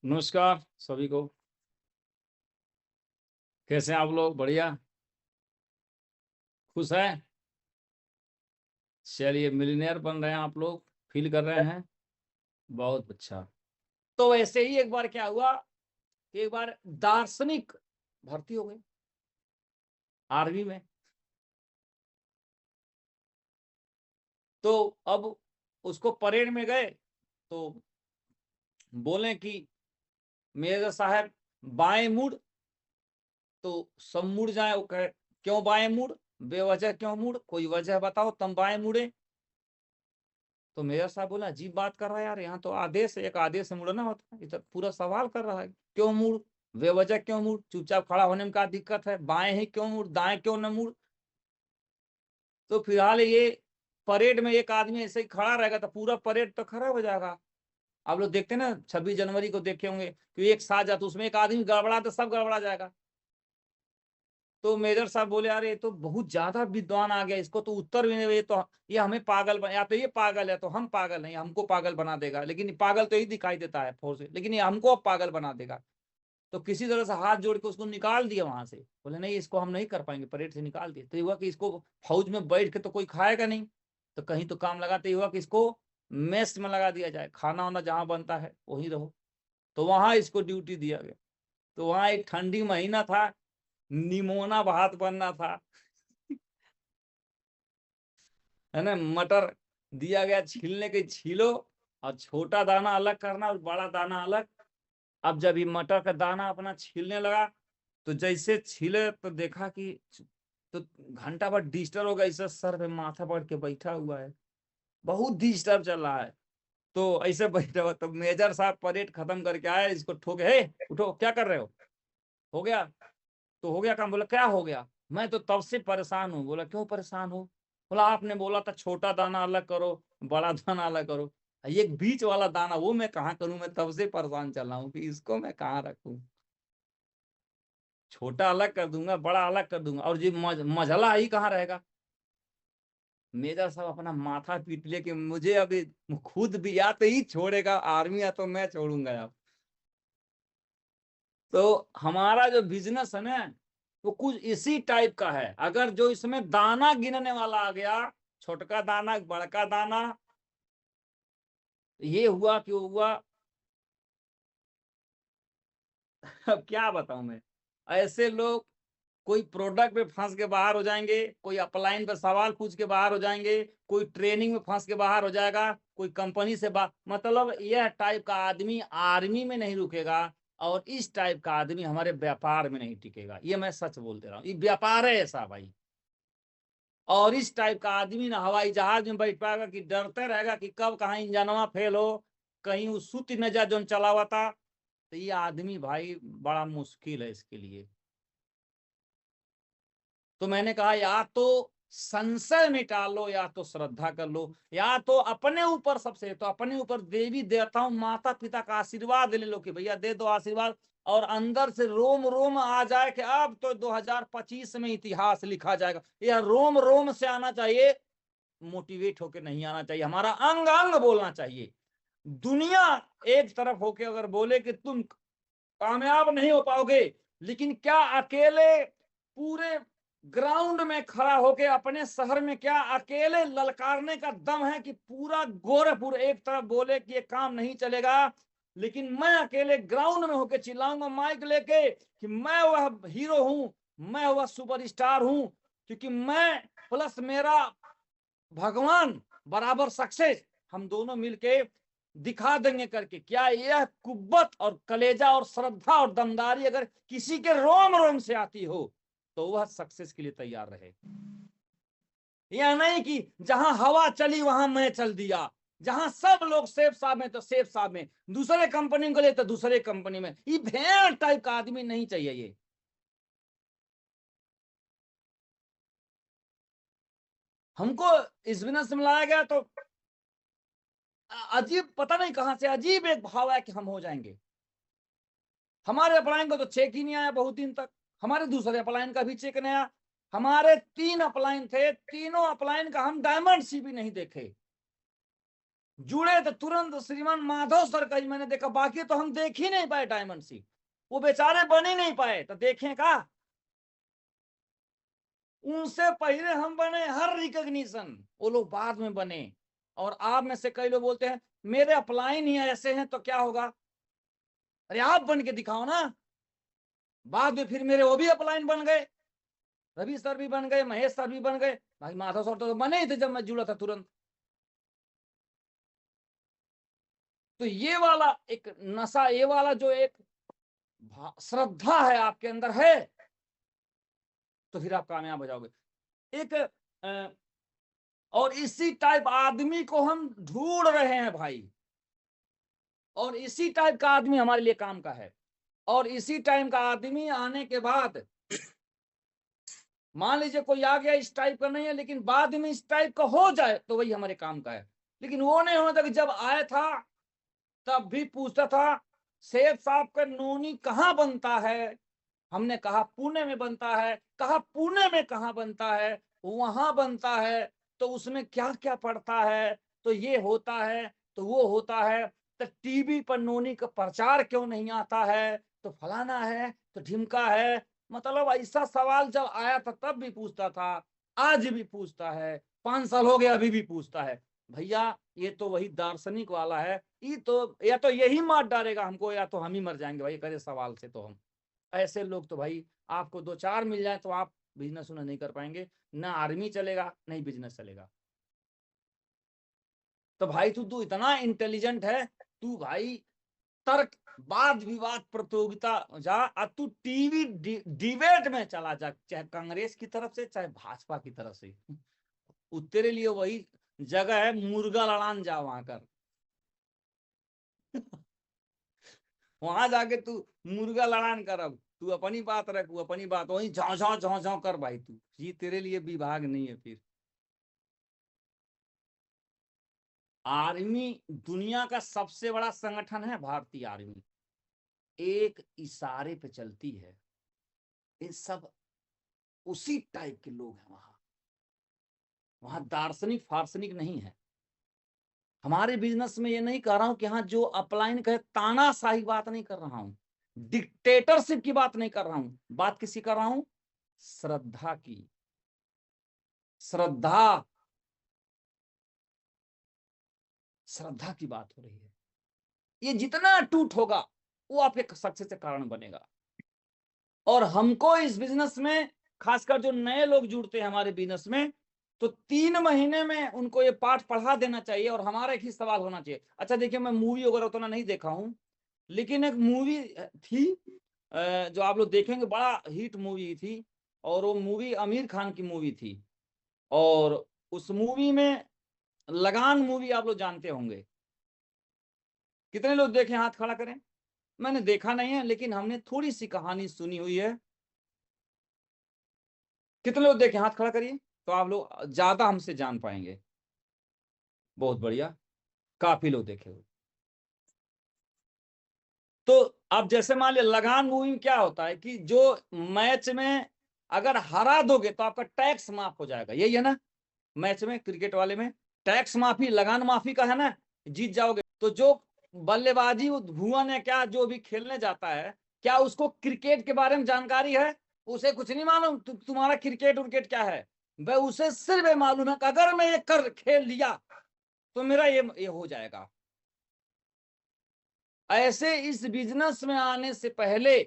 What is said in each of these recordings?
नमस्कार सभी को। कैसे हैं आप लोग? बढ़िया, खुश हैं? चलिए, मिलीनियर बन रहे हैं आप लोग, फील कर रहे हैं। बहुत अच्छा। तो वैसे ही एक बार क्या हुआ कि एक बार दार्शनिक भर्ती हो गए आर्मी में। तो अब उसको परेड में गए तो बोले कि मेजर साहब बाएं मुड़। तो सब मुड़ जाए। वो कहे क्यों बाएं मुड़, बेवजह क्यों मुड़, कोई वजह बताओ तुम बाएं मुड़े। तो मेजर साहब बोला अजीब बात कर रहा है यार, यहाँ तो आदेश है, एक आदेश से मुड़ना होता है। इधर पूरा सवाल कर रहा है क्यों मुड़, बेवजह क्यों मुड़, चुपचाप खड़ा होने में क्या दिक्कत है, बाएं ही क्यों मुड़, दाएं क्यों न मुड़। तो फिलहाल ये परेड में एक आदमी ऐसे ही खड़ा रहेगा तो पूरा परेड तो खराब हो जाएगा। आप लोग देखते हैं ना, 26 जनवरी को देखे होंगे कि एक साथ जाता, उसमें एक आदमी गड़बड़ा तो सब गड़बड़ा जाएगा। तो मेजर साहब बोले यार ये तो बहुत ज्यादा विद्वान आ गया, इसको तो उत्तर भी नहीं, ये हमें पागल या तो ये पागल है तो हम पागल नहीं, हमको पागल बना देगा। लेकिन पागल तो ही दिखाई देता है फोर्स से, लेकिन ये हमको अब पागल बना देगा। तो किसी तरह से हाथ जोड़ के उसको निकाल दिया वहां से। बोले नहीं, इसको हम नहीं कर पाएंगे, परेड से निकाल दिए। तो ये हुआ कि इसको फौज में बैठ के तो कोई खाएगा नहीं, तो कहीं तो काम लगाते हुआ कि इसको मेस में लगा दिया जाए, खाना वाना जहां बनता है वहीं रहो। तो वहां इसको ड्यूटी दिया गया। तो वहां एक ठंडी महीना था, निमोना भात बनना था, है ना। मटर दिया गया छीलने के, छीलो और छोटा दाना अलग करना और बड़ा दाना अलग। अब जब ये मटर का दाना अपना छीलने लगा तो जैसे छीले तो देखा कि तो घंटा भर डिस्टर्ब हो गया, इसे सर पे माथा पड़ के बैठा हुआ है, बहुत डिस्टर्ब चल रहा है। तो ऐसे बैठा हुआ, तो मेजर साहब परेड खत्म करके आए, इसको ठोके, हे उठो, क्या कर रहे हो गया? तो हो गया काम। बोला क्या हो गया? मैं तो तब से परेशान हूँ। बोला क्यों परेशान हो? बोला आपने बोला था छोटा दाना अलग करो, बड़ा दाना अलग करो, ये बीच वाला दाना वो मैं कहाँ करूं? मैं तब से परेशान चल रहा हूँ कि इसको मैं कहाँ रखूं। छोटा अलग कर दूंगा, बड़ा अलग कर दूंगा, और ये मझला ही कहाँ रहेगा। मेजर साहब अपना माथा पीट लिया कि मुझे अभी खुद भी या तो ही छोड़ेगा आर्मी या तो मैं छोड़ूंगा अब। तो हमारा जो बिजनेस है ना, वो कुछ इसी टाइप का है। अगर जो इसमें दाना गिनने वाला आ गया, छोटका दाना बड़का दाना, ये हुआ क्यों हुआ, अब क्या बताऊं मैं। ऐसे लोग कोई प्रोडक्ट पे फंस के बाहर हो जाएंगे, कोई अपलाइन पे सवाल पूछ के बाहर हो जाएंगे, कोई ट्रेनिंग में फंस के बाहर हो जाएगा, कोई कंपनी से मतलब यह टाइप का आदमी आर्मी में नहीं रुकेगा, और इस टाइप का आदमी हमारे व्यापार में नहीं टिकेगा। ये मैं सच बोल दे रहा हूँ, ये व्यापार है ऐसा भाई। और इस टाइप का आदमी ना हवाई जहाज में बैठ पाएगा कि डरते रहेगा कि कब कहाँ इंजनवा फेल हो, कहीं उस सुत न जा जो चलावा था। तो ये आदमी भाई बड़ा मुश्किल है इसके लिए। तो मैंने कहा या तो संशय मिटा लो या तो श्रद्धा कर लो, या तो अपने ऊपर, सबसे तो अपने ऊपर देवी देवताओं माता पिता का आशीर्वाद ले लो कि भैया दे दो आशीर्वाद, और अंदर से रोम रोम आ जाए कि अब तो 2025 में इतिहास लिखा जाएगा। यह रोम रोम से आना चाहिए, मोटिवेट होकर नहीं आना चाहिए, हमारा अंग अंग बोलना चाहिए। दुनिया एक तरफ होके अगर बोले कि तुम कामयाब नहीं हो पाओगे, लेकिन क्या अकेले पूरे ग्राउंड में खड़ा होके अपने शहर में क्या अकेले ललकारने का दम है कि पूरा गोरखपुर एक तरफ बोले कि ये काम नहीं चलेगा, लेकिन मैं अकेले ग्राउंड में होके चिल्लाऊंगा माइक लेके कि मैं वह हीरो हूं, मैं वह सुपरस्टार हूं, क्योंकि मैं प्लस मेरा भगवान बराबर सक्सेस, हम दोनों मिलके दिखा देंगे करके। क्या यह कुव्वत और कलेजा और श्रद्धा और दमदारी अगर किसी के रोम रोम से आती हो तो वह सक्सेस के लिए तैयार रहे। यह नहीं कि जहां हवा चली वहां मैं चल दिया, जहां सब लोग सेफ साहब में तो सेफ साहब में, दूसरे कंपनी को ले तो दूसरे कंपनी में। ये भेड़ टाइप का आदमी नहीं चाहिए। ये हमको इस बिजनेस में लाया गया तो अजीब, पता नहीं कहां से अजीब एक भाव है कि हम हो जाएंगे। हमारे अपलाइन को तो चेक ही नहीं आया बहुत दिन तक, हमारे दूसरे अपलाइन का भी चेक नहीं आया। हमारे 3 अपलाइन थे, तीनों अपलाइन का हम डायमंड सी भी नहीं देखे। जुड़े तो तुरंत श्रीमान माधव सर का ही मैंने देखा, बाकी तो हम देख ही नहीं पाए डायमंड सी, वो बेचारे बन ही नहीं पाए, तो देखें का उनसे पहले हम बने हर रिकॉग्निशन, वो लोग बाद में बने। और आप में से कई लोग बोलते हैं मेरे अपलाइन ही ऐसे हैं तो क्या होगा, अरे आप बन के दिखाओ ना। बाद में फिर मेरे वो भी अपलाइन बन गए, रवि सर भी बन गए, महेश सर भी बन गए, भाई माधव सर तो बने ही थे जब मैं जुड़ा था तुरंत। तो ये वाला एक नशा, ये वाला जो एक श्रद्धा है आपके अंदर है, तो फिर आप कामयाब हो जाओगे। एक और इसी टाइप आदमी को हम ढूंढ रहे हैं भाई, और इसी टाइप का आदमी हमारे लिए काम का है। और इसी टाइम का आदमी आने के बाद, मान लीजिए कोई आ गया इस टाइप का नहीं है, लेकिन बाद में इस टाइप का हो जाए तो वही हमारे काम का है। लेकिन वो नहीं होता कि जब आया था तब भी पूछता था सेठ साहब का नोनी कहाँ बनता है, हमने कहा पुणे में बनता है, कहा पुणे में कहाँ बनता है, वहां बनता है, तो उसमें क्या क्या पड़ता है, तो ये होता है, तो वो होता है, तो टीवी पर नोनी का प्रचार क्यों नहीं आता है, तो फलाना है, तो ढिमका है। मतलब ऐसा सवाल जब आया था तब भी पूछता था, आज भी पूछता है, 5 साल हो गए अभी भी पूछता है। भैया ये तो वही दार्शनिक वाला है, ये तो या तो यही मार डालेगा हमको, या तो हम ही मर जाएंगे भाई करे सवाल से। तो हम ऐसे लोग तो भाई आपको 2-4 मिल जाए तो आप बिजनेस उन्हें नहीं कर पाएंगे, ना आर्मी चलेगा नहीं बिजनेस चलेगा। तो भाई तू इतना इंटेलिजेंट है, तू भाई तर्क वाद विवाद प्रतियोगिता जा, तू टीवी डिबेट में चला जा, चाहे कांग्रेस की तरफ से चाहे भाजपा की तरफ से, तेरे लिए वही जगह है, मुर्गा लड़ान जा वहां कर वहां जाके तू मुर्गा लड़ान कर, अब तू अपनी बात रख, अपनी बात वही झाँ झाँ झाँ झाँ कर भाई, तू ये तेरे लिए विभाग नहीं है। फिर आर्मी दुनिया का सबसे बड़ा संगठन है, भारतीय आर्मी एक इशारे पे चलती है। ये सब उसी टाइप के लोग हैं वहां, वहां दार्शनिक फार्शनिक नहीं है। हमारे बिजनेस में ये नहीं कह रहा हूं कि हाँ जो अपलाइन कहे तानाशाही बात नहीं कर रहा हूं, डिक्टेटरशिप की बात नहीं कर रहा हूं, बात किसी कर रहा हूं, श्रद्धा की। श्रद्धा श्रद्धा की बात हो रही है। ये जितना टूट होगा वो आपके सक्सेस के कारण बनेगा। और हमको इस बिजनेस में खासकर जो नए लोग जुड़ते हैं हमारे बिजनेस में, तो 3 महीने में उनको ये पाठ पढ़ा देना चाहिए। और हमारा एक ही सवाल होना चाहिए, अच्छा देखिए मैं मूवी वगैरह उतना नहीं देखा हूं, लेकिन एक मूवी थी जो आप लोग देखेंगे, बड़ा हिट मूवी थी, और वो मूवी आमिर खान की मूवी थी। और उस मूवी में लगान मूवी आप लोग जानते होंगे, कितने लोग देखे हाथ खड़ा करें। मैंने देखा नहीं है, लेकिन हमने थोड़ी सी कहानी सुनी हुई है। कितने लोग देखे हाथ खड़ा करिए, तो आप लोग ज्यादा हमसे जान पाएंगे। बहुत बढ़िया, काफी लोग देखे हुए। तो अब जैसे मान लिया लगान मूवी में क्या होता है कि जो मैच में अगर हरा दोगे तो आपका टैक्स माफ हो जाएगा, यही है ना। मैच में क्रिकेट वाले में टैक्स माफी, लगान माफी का है ना, जीत जाओगे। तो जो बल्लेबाजी भुवन है क्या, जो भी खेलने जाता है, क्या उसको क्रिकेट के बारे में जानकारी है, उसे कुछ नहीं मालूम तुम्हारा क्रिकेट उर्केट क्या है। वह उसे सिर्फ ये मालूम है कि अगर मैं ये कर खेल लिया तो मेरा ये हो जाएगा। ऐसे इस बिजनेस में आने से पहले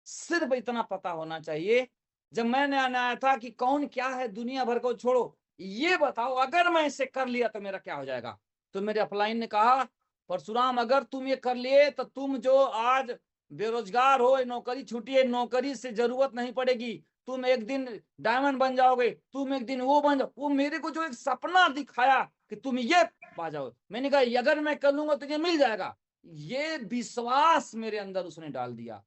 सिर्फ इतना पता होना चाहिए, जब मैंने आया था कि कौन क्या है, दुनिया भर को छोड़ो, ये बताओ अगर मैं इसे कर लिया तो मेरा क्या हो जाएगा। तो मेरे अपलाइन ने कहा परशुराम अगर तुम ये कर लिए तो तुम जो आज बेरोजगार हो, नौकरी छूटी है, नौकरी से जरूरत नहीं पड़ेगी, तुम एक दिन डायमंड बन जाओगे, तुम एक दिन वो बन जाओ। वो मेरे को जो एक सपना दिखाया कि तुम ये पा जाओ, मैंने कहा अगर मैं कर लूंगा तो ये मिल जाएगा, ये विश्वास मेरे अंदर उसने डाल दिया।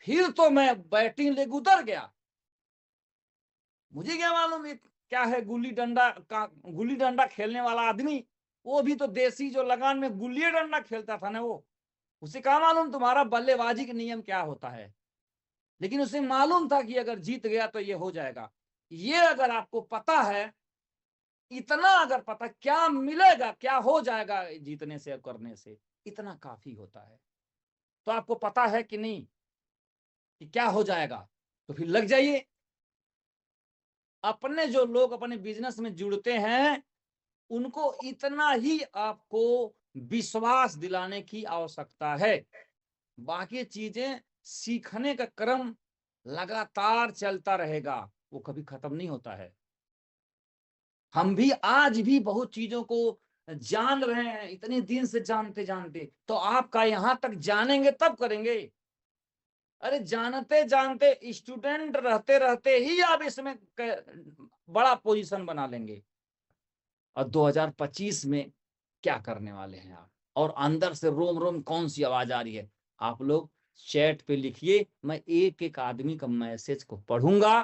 फिर तो मैं बैटिंग लेके उतर गया। मुझे क्या मालूम ये क्या है, गुल्ली डंडा खेलने वाला आदमी, वो भी तो देसी जो लगान में गुल्ली डंडा खेलता था ना, वो उसे क्या मालूम तुम्हारा बल्लेबाजी के नियम क्या होता है। लेकिन उसे मालूम था कि अगर जीत गया तो ये हो जाएगा। ये अगर आपको पता है, इतना अगर पता क्या मिलेगा, क्या हो जाएगा जीतने से और करने से, इतना काफी होता है। तो आपको पता है कि नहीं कि क्या हो जाएगा, तो फिर लग जाइए। अपने जो लोग अपने बिजनेस में जुड़ते हैं उनको इतना ही आपको विश्वास दिलाने की आवश्यकता है। बाकी चीजें सीखने का क्रम लगातार चलता रहेगा, वो कभी खत्म नहीं होता है। हम भी आज भी बहुत चीजों को जान रहे हैं, इतने दिन से जानते जानते। तो आपका यहां तक जानेंगे तब करेंगे। अरे जानते जानते स्टूडेंट रहते रहते ही आप इसमें बड़ा पोजीशन बना लेंगे। और 2025 में क्या करने वाले हैं आप, और अंदर से रोम रोम कौन सी आवाज आ रही है, आप लोग चैट पे लिखिए। मैं एक एक आदमी का मैसेज को पढ़ूंगा।